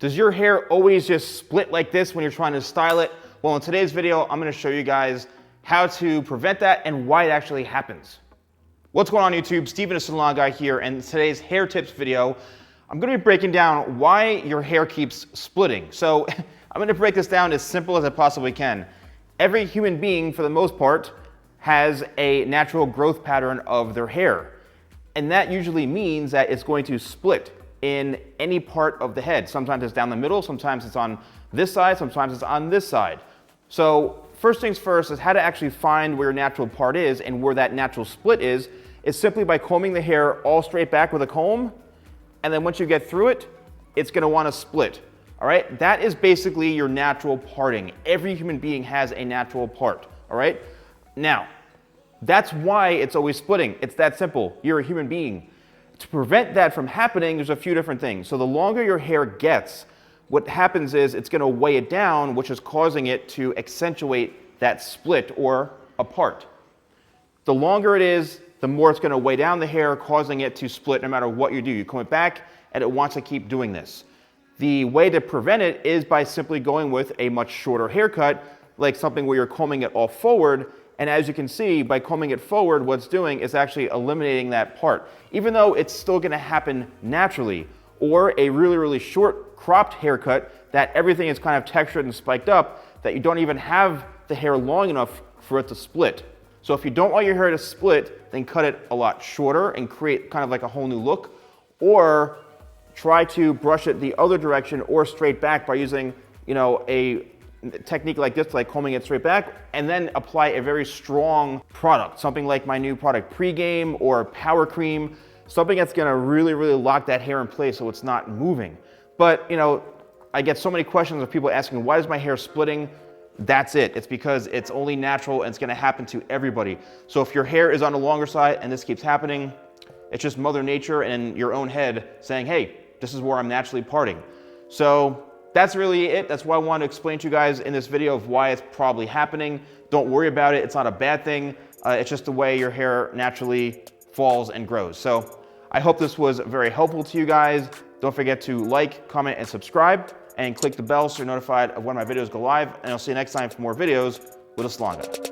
Does your hair always just split like this when you're trying to style it? Well, in today's video, I'm gonna show you guys how to prevent that and why it actually happens. What's going on YouTube? Steven, the Salon Guy here, and in today's hair tips video, I'm gonna be breaking down why your hair keeps splitting. So I'm gonna break this down as simple as I possibly can. Every human being, for the most part, has a natural growth pattern of their hair. And that usually means that it's going to split in any part of the head. Sometimes it's down the middle, sometimes it's on this side, sometimes it's on this side. So first things first is how to actually find where your natural part is and where that natural split is simply by combing the hair all straight back with a comb. And then once you get through it, it's gonna wanna split. All right, that is basically your natural parting. Every human being has a natural part, all right? Now, that's why it's always splitting. It's that simple. You're a human being. To prevent that from happening, there's a few different things. So the longer your hair gets, what happens is it's gonna weigh it down, which is causing it to accentuate that split or a part. The longer it is, the more it's gonna weigh down the hair, causing it to split no matter what you do. You comb it back, and it wants to keep doing this. The way to prevent it is by simply going with a much shorter haircut, like something where you're combing it all forward. And as you can see, by combing it forward, what it's doing is actually eliminating that part, even though it's still gonna happen naturally. Or a really, really short cropped haircut that everything is kind of textured and spiked up, that you don't even have the hair long enough for it to split. So if you don't want your hair to split, then cut it a lot shorter and create kind of like a whole new look. Or try to brush it the other direction or straight back by using, a technique like this, like combing it straight back, and then apply a very strong product, something like my new product Pregame or Power Cream, something that's gonna really, really lock that hair in place so it's not moving. But I get so many questions of people asking, why is my hair splitting? That's it. It's because it's only natural and it's gonna happen to everybody. So if your hair is on the longer side and this keeps happening, it's just Mother Nature and your own head saying, hey, this is where I'm naturally parting. So that's really it. That's why I want to explain to you guys in this video of why it's probably happening. Don't worry about it. It's not a bad thing. It's just the way your hair naturally falls and grows. So I hope this was very helpful to you guys. Don't forget to like, comment, and subscribe, and click the bell so you're notified of when my videos go live. And I'll see you next time for more videos with a Salon Guy.